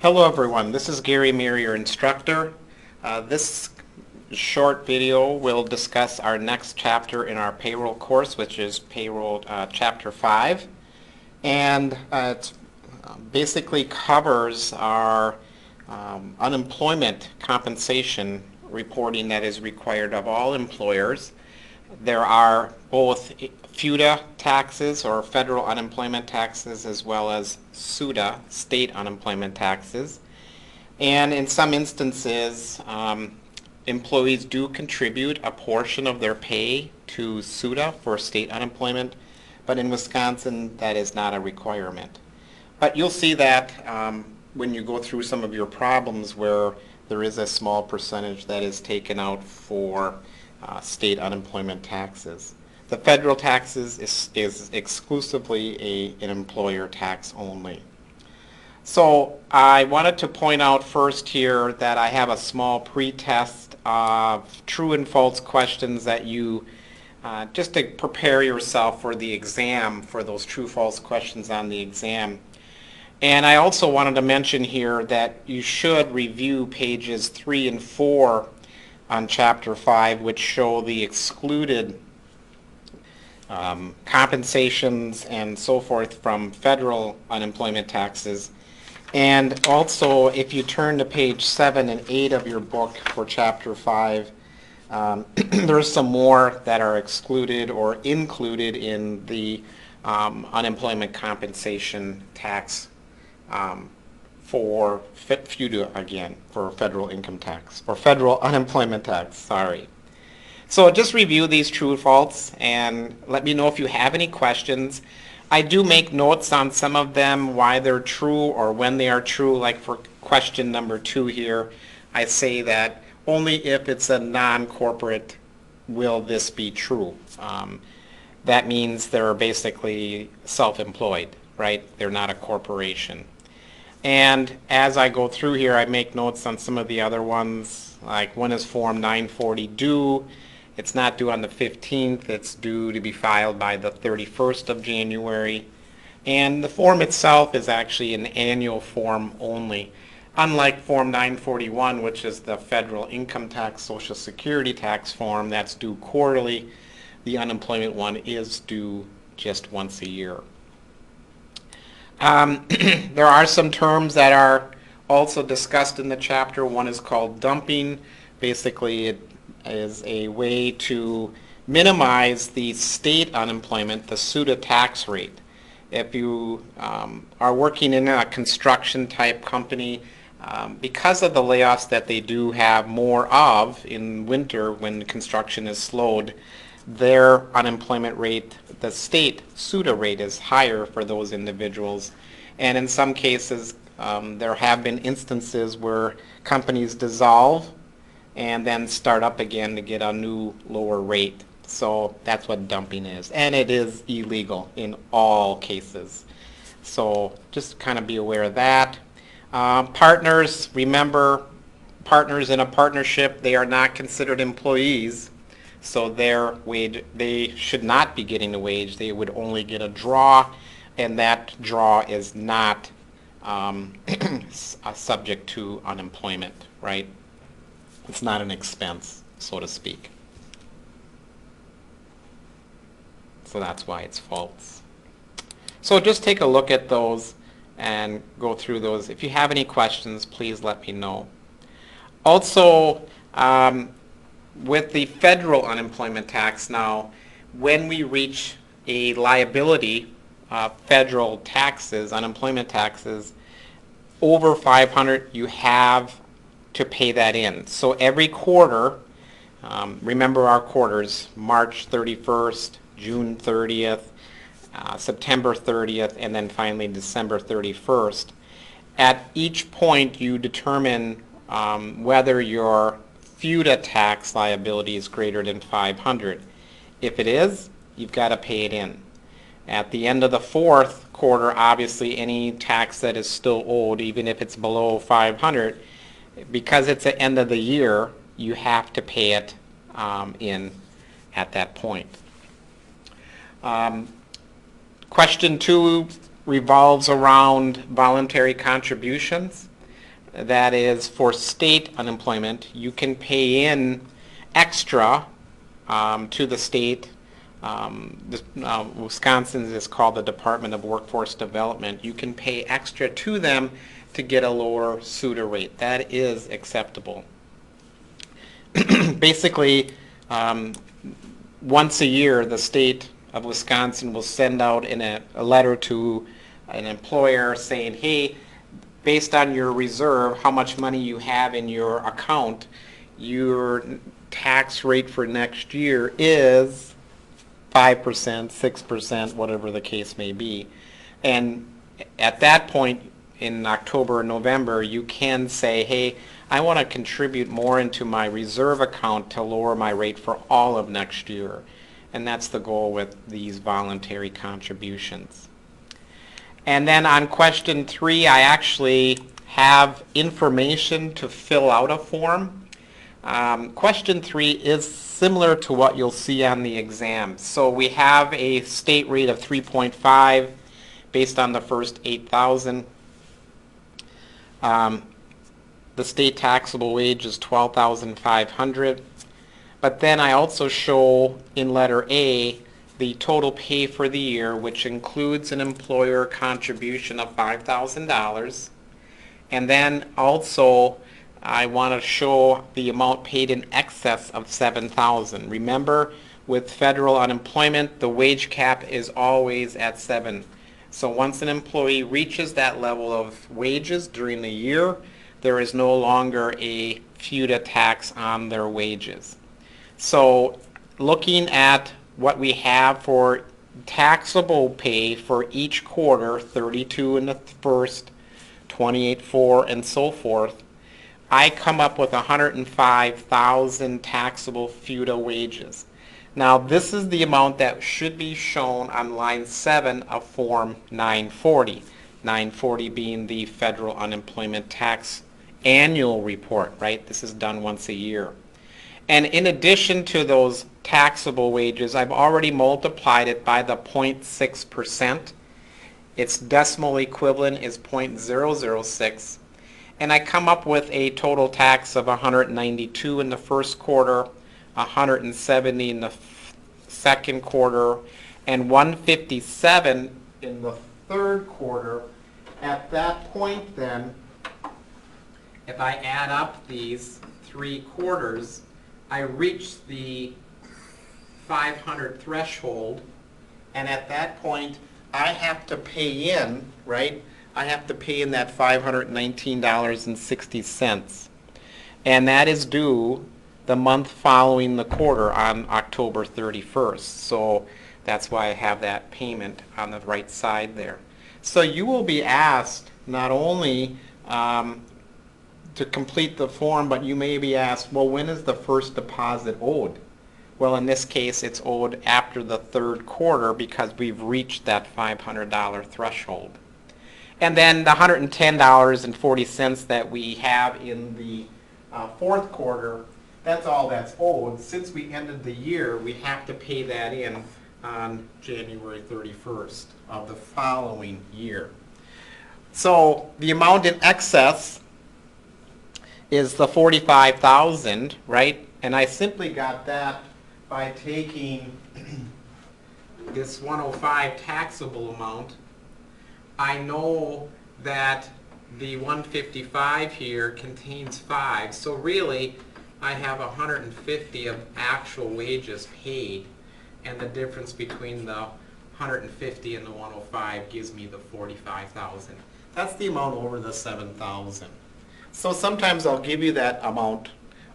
Hello everyone, this is Gary Meir, your instructor. This short video will discuss our next chapter in our payroll course, which is Payroll Chapter 5. And it basically covers our unemployment compensation reporting that is required of all employers. There are both FUTA taxes, or federal unemployment taxes, as well as SUTA, state unemployment taxes. And in some instances, employees do contribute a portion of their pay to SUTA for state unemployment, but in Wisconsin that is not a requirement. But you'll see that when you go through some of your problems where there is a small percentage that is taken out for state unemployment taxes. The federal taxes is exclusively an employer tax only. So I wanted to point out first here that I have a small pre-test of true and false questions that you, just to prepare yourself for the exam, for those true-false questions on the exam. And I also wanted to mention here that you should review pages 3 and 4 on Chapter 5, which show the excluded compensations and so forth from federal unemployment taxes. And also, if you turn to page 7 and 8 of your book for Chapter 5, there's some more that are excluded or included in the unemployment compensation tax for FUTA again, for federal income tax, for federal unemployment tax, sorry. So just review these true or false and let me know if you have any questions. I do make notes on some of them, why they're true or when they are true. Like for question number 2 here, I say that only if it's a non-corporate will this be true. That means they're basically self-employed, right? They're not a corporation. And as I go through here, I make notes on some of the other ones, like when is Form 940 due? It's not due on the 15th, it's due to be filed by the 31st of January. And the form itself is actually an annual form only. Unlike Form 941, which is the federal income tax, Social Security tax form that's due quarterly, the unemployment one is due just once a year. There are some terms that are also discussed in the chapter. One is called dumping. Basically, it is a way to minimize the state unemployment, the SUTA tax rate. If you are working in a construction type company, because of the layoffs that they do have more of in winter when construction is slowed, their unemployment rate, the state SUTA rate, is higher for those individuals. And in some cases, there have been instances where companies dissolve and then start up again to get a new lower rate. So that's what dumping is. And it is illegal in all cases. So just kind of be aware of that. Partners, remember, partners in a partnership, they are not considered employees. So their wage, they should not be getting a wage. They would only get a draw, and that draw is not subject to unemployment, right? It's not an expense, so to speak. So that's why it's false. So just take a look at those and go through those. If you have any questions, please let me know. Also, with the federal unemployment tax now, when we reach a liability, federal taxes, unemployment taxes, over 500, you have to pay that in. So every quarter, remember our quarters, March 31st, June 30th, September 30th, and then finally December 31st. At each point, you determine whether your FUTA tax liability is greater than 500. If it is, you've got to pay it in. At the end of the 4th quarter, obviously any tax that is still owed, even if it's below 500, because it's the end of the year, you have to pay it in at that point. Question 2 revolves around voluntary contributions. that is for state unemployment, you can pay in extra to the state. Wisconsin is called the Department of Workforce Development. You can pay extra to them to get a lower SUTA rate. That is acceptable. Basically, once a year, the state of Wisconsin will send out a letter to an employer saying, hey, based on your reserve, how much money you have in your account, your tax rate for next year is 5%, 6%, whatever the case may be. And at that point in October or November, you can say, hey, I want to contribute more into my reserve account to lower my rate for all of next year. And that's the goal with these voluntary contributions. And then on question 3, I actually have information to fill out a form. Question 3 is similar to what you'll see on the exam. So we have a state rate of 3.5 based on the first 8,000. The state taxable wage is $12,500. But then I also show in letter A the total pay for the year, which includes an employer contribution of $5,000. And then also I want to show the amount paid in excess of $7,000. Remember, with federal unemployment, the wage cap is always at 7. So once an employee reaches that level of wages during the year, there is no longer a FUTA tax on their wages. So looking at what we have for taxable pay for each quarter, 32 in the first, 28.4, and so forth, I come up with 105,000 taxable FUTA wages. Now this is the amount that should be shown on line 7 of Form 940. 940 being the federal unemployment tax annual report, right? This is done once a year. And in addition to those taxable wages, I've already multiplied it by the 0.6%. Its decimal equivalent is 0.006. And I come up with a total tax of 192 in the first quarter, 170 in the second quarter, and 157 in the third quarter. At that point then, if I add up these 3 quarters, I reach the 500 threshold, and at that point I have to pay in, right? I have to pay in that $519.60. And that is due the month following the quarter on October 31st. So that's why I have that payment on the right side there. So you will be asked not only to complete the form, but you may be asked, well, when is the first deposit owed? Well, in this case, it's owed after the third quarter because we've reached that $500 threshold. And then the $110.40 that we have in the fourth quarter, that's all that's owed. Since we ended the year, we have to pay that in on January 31st of the following year. So the amount in excess is the $45,000, right? And I simply got that by taking this 105 taxable amount. I know that the 155 here contains 5, so really I have 150 of actual wages paid, and the difference between the 150 and the 105 gives me the 45,000. That's the amount over the 7,000. So sometimes I'll give you that amount,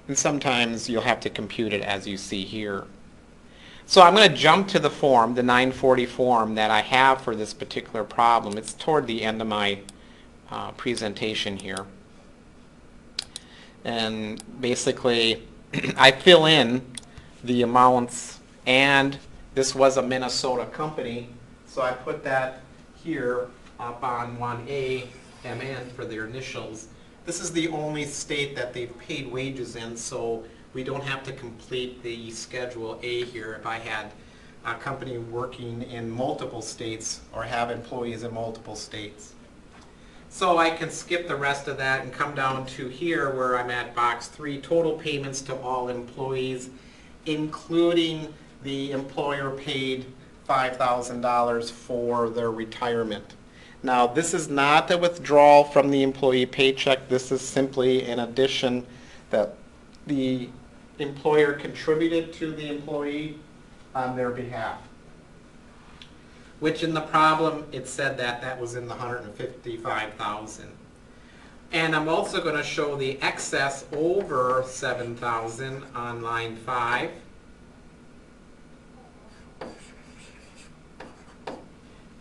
and sometimes you'll have to compute it as you see here. So I'm going to jump to the form, the 940 form that I have for this particular problem. It's toward the end of my presentation here. And basically, I fill in the amounts, and this was a Minnesota company, so I put that here up on 1A, MN for their initials. This is the only state that they've paid wages in, so we don't have to complete the Schedule A here if I had a company working in multiple states or have employees in multiple states. So I can skip the rest of that and come down to here where I'm at box 3, total payments to all employees, including the employer paid $5,000 for their retirement. Now, this is not a withdrawal from the employee paycheck. This is simply an addition that the employer contributed to the employee on their behalf. Which in the problem, it said that that was in the 155,000. And I'm also going to show the excess over 7,000 on line 5.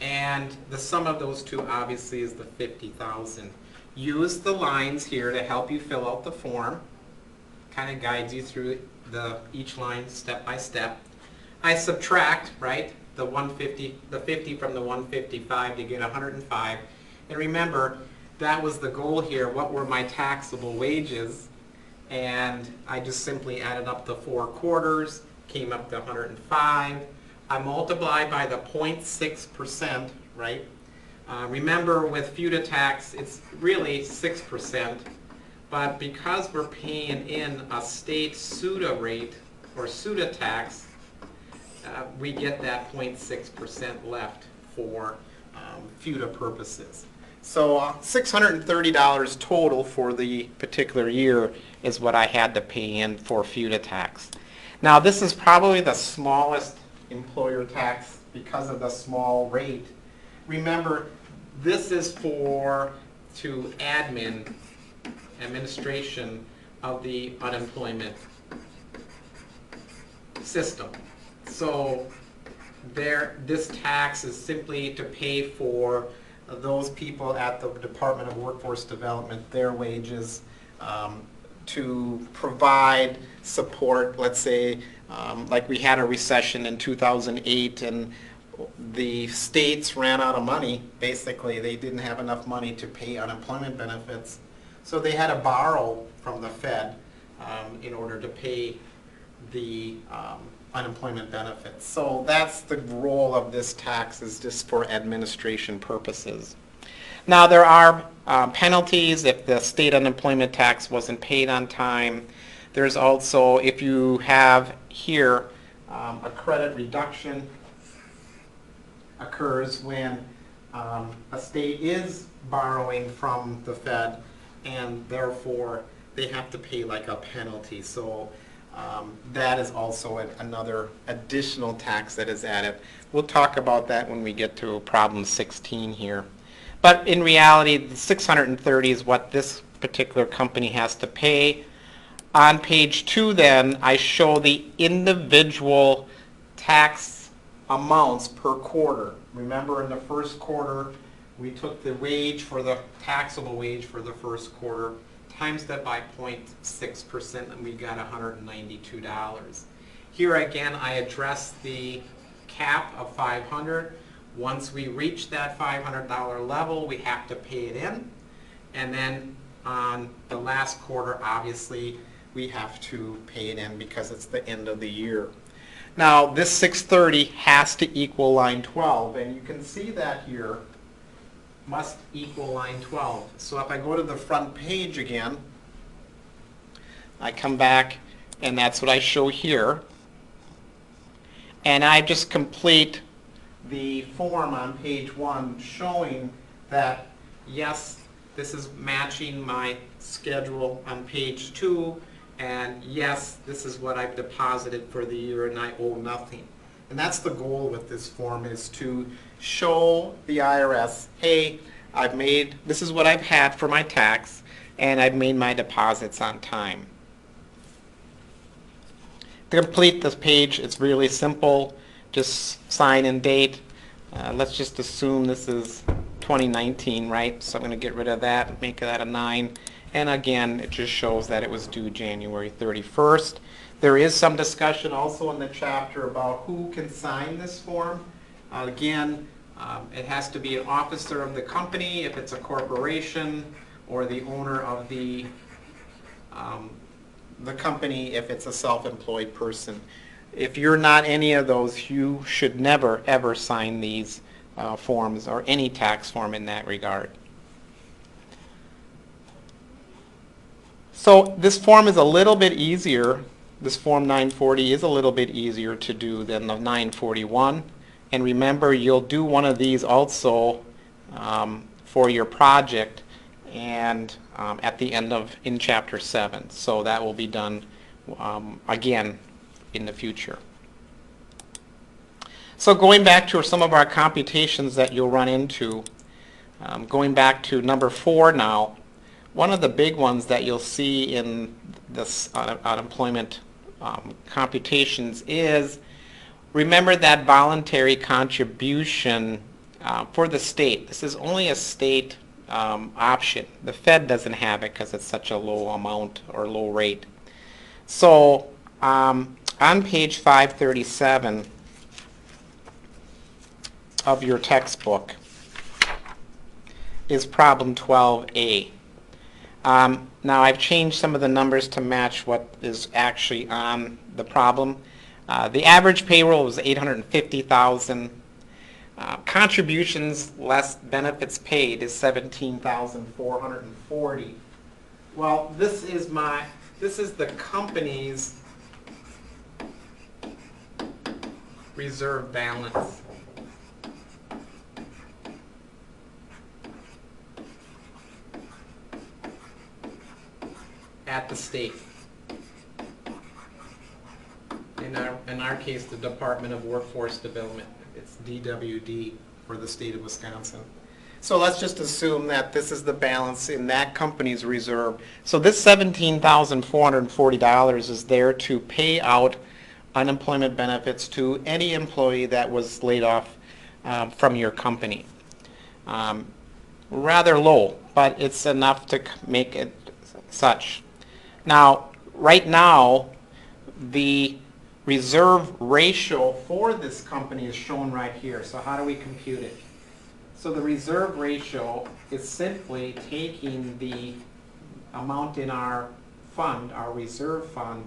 And the sum of those two obviously is the 50,000. Use the lines here to help you fill out the form. Kind of guides you through each line step by step. I subtract, right, the 50 from the 155 to get 105. And remember, that was the goal here. What were my taxable wages? And I just simply added up the 4 quarters, came up to 105. I multiply by the 0.6%, right? Remember, with FUTA tax, it's really 6%. But because we're paying in a state SUTA rate, or SUTA tax, we get that 0.6% left for FUTA purposes. So $630 total for the particular year is what I had to pay in for FUTA tax. Now, this is probably the smallest employer tax because of the small rate. Remember, this is to administration of the unemployment system. So this tax is simply to pay for those people at the Department of Workforce Development, their wages, to provide support. Let's say like we had a recession in 2008 and the states ran out of money. Basically, they didn't have enough money to pay unemployment benefits. So they had to borrow from the Fed in order to pay the unemployment benefits. So that's the role of this tax, is just for administration purposes. Now, there are penalties if the state unemployment tax wasn't paid on time. There's also, if you have here, a credit reduction occurs when a state is borrowing from the Fed, and therefore they have to pay like a penalty. So that is also another additional tax that is added. We'll talk about that when we get to problem 16 here. But in reality, the 630 is what this particular company has to pay. On page 2 then, I show the individual tax amounts per quarter. Remember, in the first quarter, we took the wage for the taxable wage for the first quarter, times that by 0.6%, and we got $192. Here again, I address the cap of $500. Once we reach that $500 level, we have to pay it in. And then on the last quarter, obviously, we have to pay it in because it's the end of the year. Now, this 630 has to equal line 12, and you can see that here must equal line 12. So if I go to the front page again, I come back, and that's what I show here. And I just complete the form on page 1 showing that, yes, this is matching my schedule on page 2, and yes, this is what I've deposited for the year and I owe nothing. And that's the goal with this form, is to show the IRS, hey, this is what I've had for my tax, and I've made my deposits on time. To complete this page, it's really simple. Just sign and date. Let's just assume this is 2019, right? So I'm going to get rid of that, make that a 9. And again, it just shows that it was due January 31st. There is some discussion also in the chapter about who can sign this form. Again, it has to be an officer of the company if it's a corporation, or the owner of the company if it's a self-employed person. If you're not any of those, you should never, ever sign these forms or any tax form in that regard. So this form is a little bit easier. This form 940 is a little bit easier to do than the 941. And remember, you'll do one of these also for your project and at the end of in chapter 7. So that will be done again in the future. So going back to some of our computations that you'll run into, going back to number 4 now, one of the big ones that you'll see in this unemployment computations is, remember that voluntary contribution for the state. This is only a state option. The Fed doesn't have it because it's such a low amount or low rate. So on page 537 of your textbook is problem 12A. Now I've changed some of the numbers to match what is actually on the problem. The average payroll was $850,000. Contributions less benefits paid is $17,440. Well, this is the company's reserve balance. At the state. In our case, the Department of Workforce Development. It's DWD for the state of Wisconsin. So let's just assume that this is the balance in that company's reserve. So this $17,440 is there to pay out unemployment benefits to any employee that was laid off from your company. Rather low, but it's enough to make it such. Now, right now, the reserve ratio for this company is shown right here. So how do we compute it? So the reserve ratio is simply taking the amount in our fund, our reserve fund,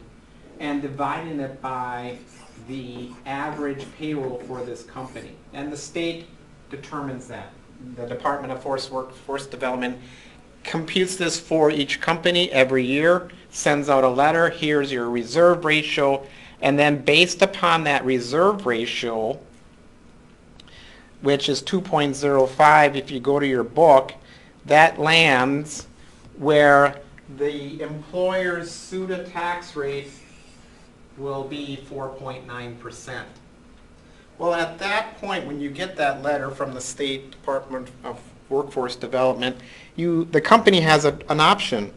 and dividing it by the average payroll for this company. And the state determines that. The Department of Workforce Development computes this for each company every year, sends out a letter, here's your reserve ratio, and then based upon that reserve ratio, which is 2.05 if you go to your book, that lands where the employer's SUTA tax rate will be 4.9%. Well, at that point, when you get that letter from the State Department of Workforce Development, the company has an option.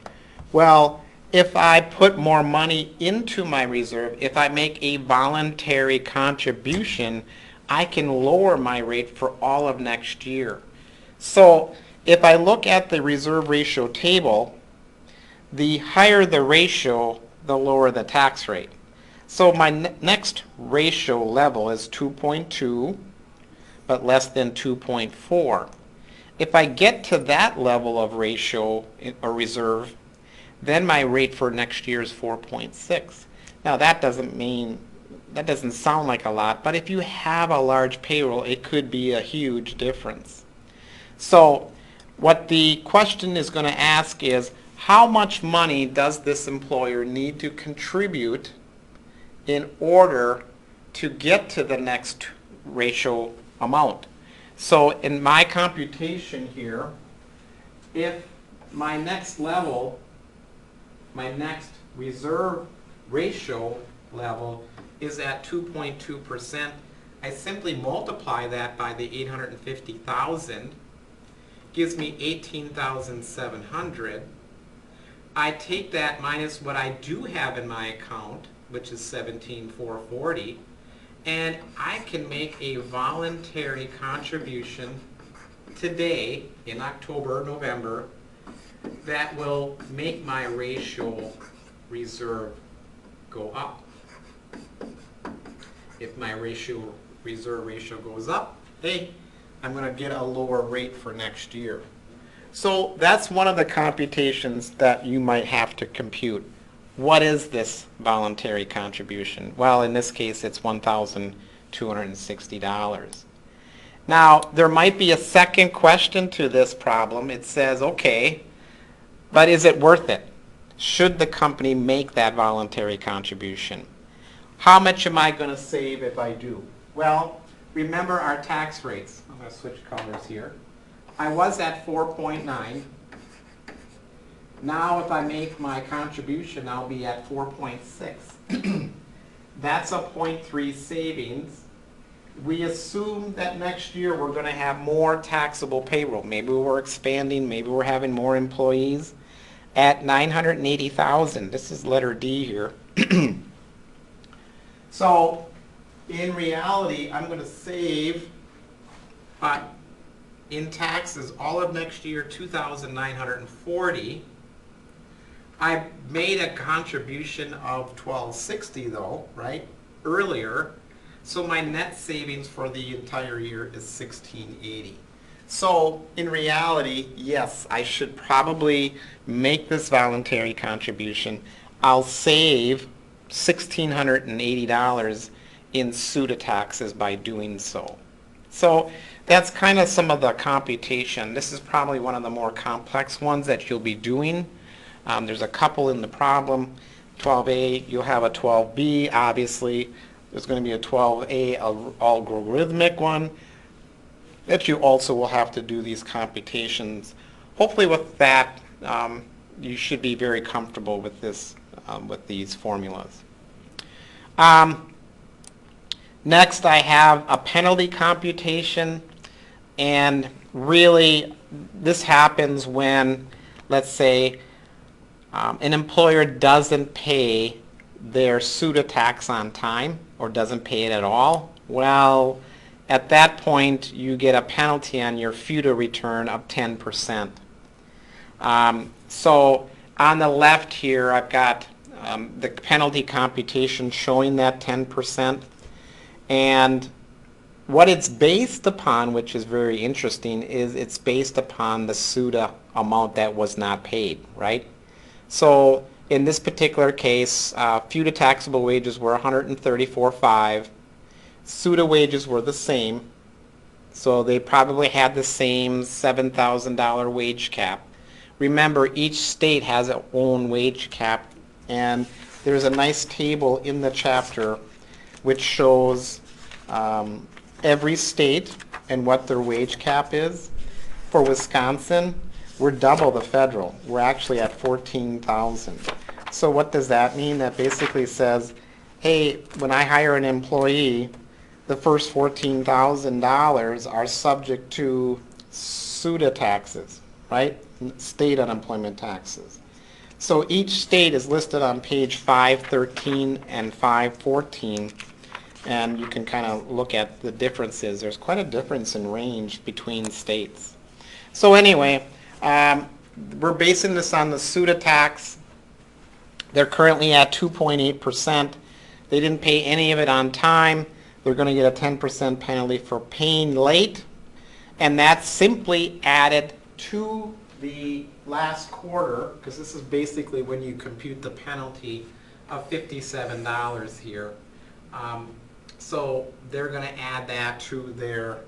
Well, if I put more money into my reserve, if I make a voluntary contribution, I can lower my rate for all of next year. So if I look at the reserve ratio table, the higher the ratio, the lower the tax rate. So my next ratio level is 2.2, but less than 2.4. If I get to that level of ratio or reserve, then my rate for next year is 4.6. Now that doesn't sound like a lot, but if you have a large payroll, it could be a huge difference. So what the question is going to ask is, how much money does this employer need to contribute in order to get to the next ratio amount? So in my computation here, if my next level, my next reserve ratio level is at 2.2%, I simply multiply that by the 850,000, gives me 18,700. I take that minus what I do have in my account, which is 17,440, and I can make a voluntary contribution today in October or November that will make my ratio reserve go up. If my reserve ratio goes up, hey, I'm going to get a lower rate for next year. So that's one of the computations that you might have to compute. What is this voluntary contribution? Well, in this case, it's $1,260. Now, there might be a second question to this problem. It says, okay, but is it worth it? should the company make that voluntary contribution. How much am I going to save if I do? Well, remember our tax rates. I'm going to switch colors here. I was at 4.9. Now if I make my contribution, I'll be at 4.6. That's a 0.3 savings. We assume that next year we're going to have more taxable payroll. Maybe we're expanding, maybe we're having more employees. At 980,000, this is letter D here. So in reality, I'm going to save in taxes all of next year 2,940. I made a contribution of 1,260 though, right, earlier. So my net savings for the entire year is 1,680. So in reality, yes, I should probably make this voluntary contribution. I'll save $1,680 in SUTA taxes by doing so. So that's kind of some of the computation. This is probably one of the more complex ones that you'll be doing. There's a couple in the problem. 12A, you'll have a 12B, obviously. There's going to be a 12A algorithmic one that you also will have to do these computations. Hopefully with that, you should be very comfortable with this, with these formulas. Next, I have a penalty computation, and really this happens when, let's say, an employer doesn't pay their SUTA tax on time or doesn't pay it at all. Well, at that point, you get a penalty on your FUTA return of 10%. So on the left here, I've got the penalty computation showing that 10%. And what it's based upon, which is very interesting, is it's based upon the SUTA amount that was not paid, right? So in this particular case, FUTA taxable wages were $134,500. SUTA wages were the same, so they probably had the same $7,000 wage cap. Remember, each state has its own wage cap, and there's a nice table in the chapter which shows every state and what their wage cap is. For Wisconsin, we're double the federal. We're actually at $14,000. So what does that mean? That basically says, hey, when I hire an employee, the first $14,000 are subject to SUTA taxes, right? State unemployment taxes. So each state is listed on page 513 and 514, and you can kind of look at the differences. There's quite a difference in range between states. So anyway, we're basing this on the SUTA tax. They're currently at 2.8%. They didn't pay any of it on time. They're going to get a 10% penalty for paying late, and that's simply added to the last quarter, because this is basically when you compute the penalty of $57 here. So they're going to add that to their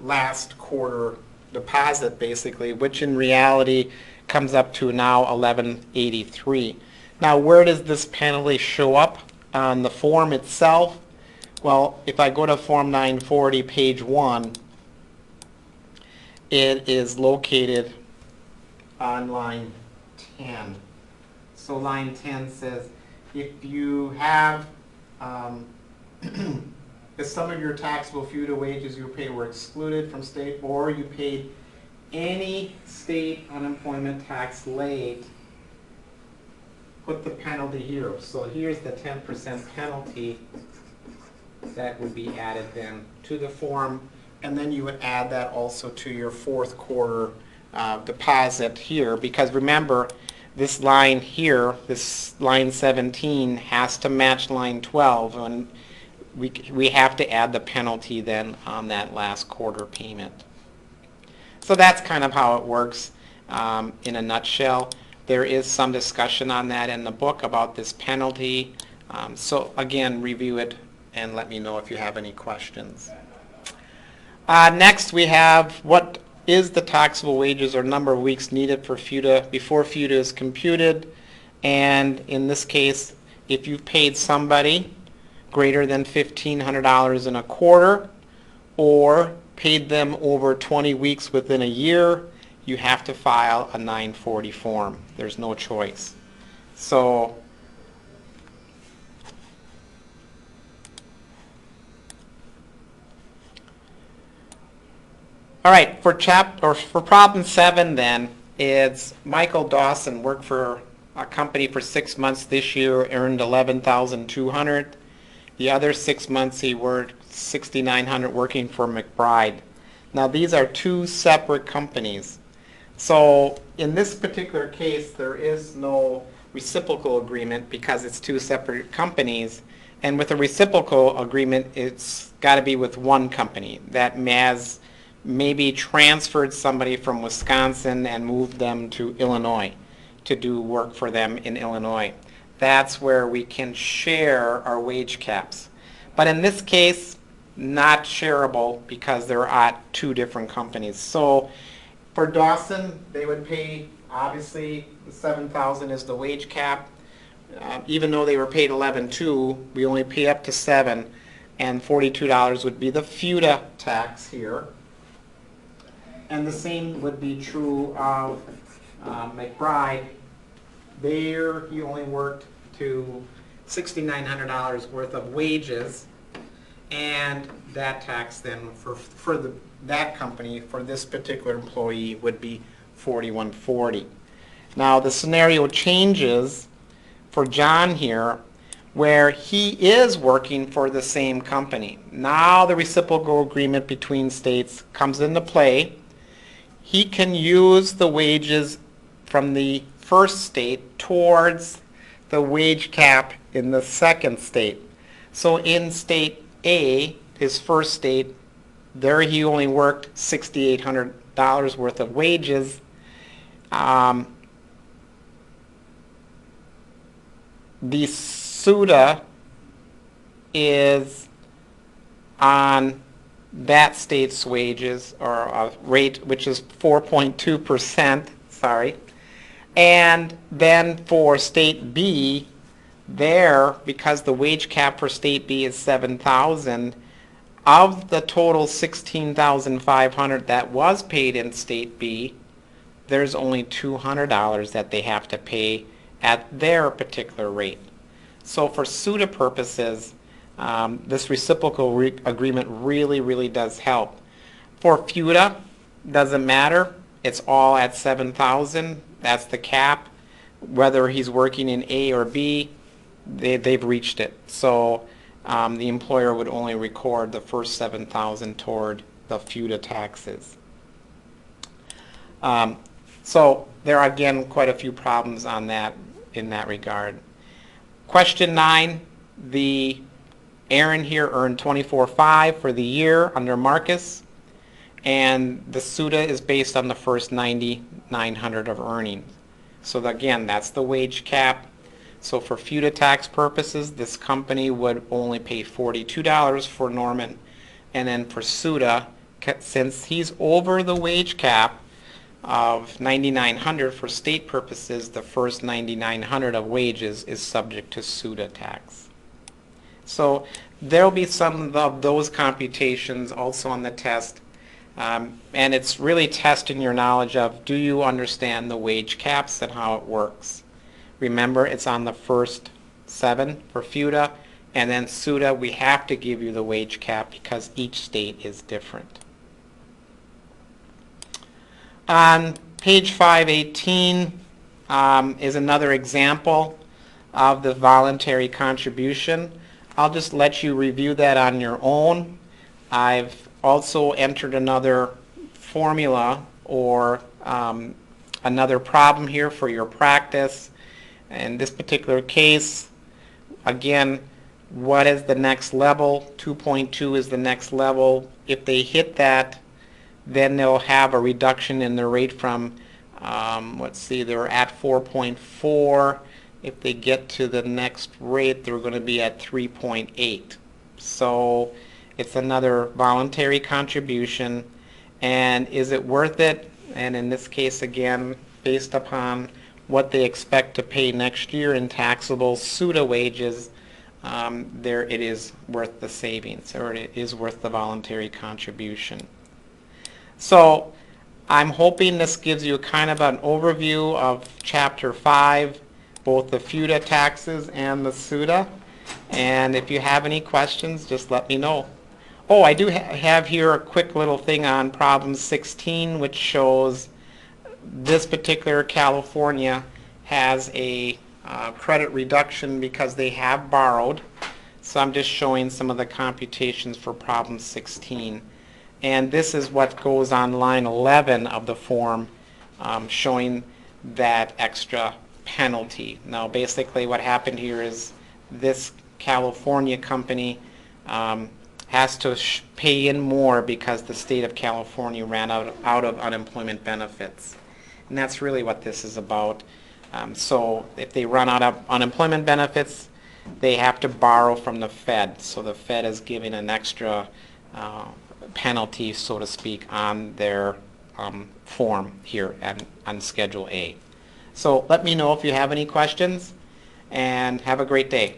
last quarter deposit, basically, which in reality comes up to now $1,183. Now, where does this penalty show up on the form itself? Well, if I go to Form 940, page 1, it is located on line 10. So line 10 says, if you have, if some of your taxable FUTA wages you paid were excluded from state, or you paid any state unemployment tax late, put the penalty here. So here's the 10% penalty that would be added then to the form, and then you would add that also to your fourth quarter deposit here, because remember, this line here, this line 17, has to match line 12, and we have to add the penalty then on that last quarter payment. So that's kind of how it works in a nutshell. There is some discussion on that in the book about this penalty. So again, review it and let me know if you have any questions. Next we have what is the taxable wages or number of weeks needed for FUTA before FUTA is computed. And in this case, if you've paid somebody greater than $1,500 in a quarter or paid them over 20 weeks within a year, you have to file a 940 form. There's no choice. So all right, for problem 7 then, it's Michael Dawson worked for a company for 6 months this year, earned $11,200. The other 6 months he worked $6,900 working for McBride. Now these are two separate companies. So in this particular case, there is no reciprocal agreement because it's two separate companies. And with a reciprocal agreement, it's got to be with one company that has maybe transferred somebody from Wisconsin and moved them to Illinois to do work for them in Illinois. That's where we can share our wage caps. But in this case, not shareable because they're at two different companies. So for Dawson, they would pay, obviously, the $7,000 is the wage cap. Even though they were paid $11,200, we only pay up to $7,000, and $42 would be the FUTA tax here. And the same would be true of McBride. There, he only worked to $6,900 worth of wages, and that tax then for that company, for this particular employee, would be $4,140. Now the scenario changes for John here, where he is working for the same company. Now the reciprocal agreement between states comes into play. He can use the wages from the first state towards the wage cap in the second state. So in state A, his first state, there he only worked $6,800 worth of wages. The SUTA is on that state's wages, or a rate which is 4.2%, sorry. And then for state B, there, because the wage cap for state B is $7,000, of the total $16,500 that was paid in state B, there's only $200 that they have to pay at their particular rate. So for SUTA purposes, this reciprocal agreement really does help. For FUTA, doesn't matter. It's all at $7,000. That's the cap. Whether he's working in A or B, they've reached it. So the employer would only record the first $7,000 toward the FUTA taxes. So there are, again, quite a few problems on that in that regard. Question 9, Aaron here earned $24,500 for the year under Marcus, and the SUTA is based on the first $9,900 of earnings. So again, that's the wage cap. So for FUTA tax purposes, this company would only pay $42 for Norman, and then for SUTA, since he's over the wage cap of $9,900 for state purposes, the first $9,900 of wages is subject to SUTA tax. So there'll be some of those computations also on the test, and it's really testing your knowledge of, do you understand the wage caps and how it works? Remember, it's on the first 7 for FUTA, and then SUTA, we have to give you the wage cap because each state is different. On page 518 is another example of the voluntary contribution. I'll just let you review that on your own. I've also entered another formula or another problem here for your practice. In this particular case, again, what is the next level? 2.2 is the next level. If they hit that, then they'll have a reduction in the rate from, let's see, they're at 4.4. If they get to the next rate, they're going to be at 3.8. So it's another voluntary contribution. And is it worth it? And in this case, again, based upon what they expect to pay next year in taxable SUTA wages, there it is worth the savings, or it is worth the voluntary contribution. So I'm hoping this gives you kind of an overview of Chapter 5, both the FUTA taxes and the SUTA. And if you have any questions, just let me know. Oh, I do have here a quick little thing on problem 16, which shows this particular California has a credit reduction because they have borrowed. So I'm just showing some of the computations for problem 16. And this is what goes on line 11 of the form, showing that extra penalty. Now basically what happened here is this California company has to pay in more because the state of California ran out of unemployment benefits. And that's really what this is about. So if they run out of unemployment benefits, they have to borrow from the Fed. So the Fed is giving an extra penalty, so to speak, on their form here on Schedule A. So let me know if you have any questions, and have a great day.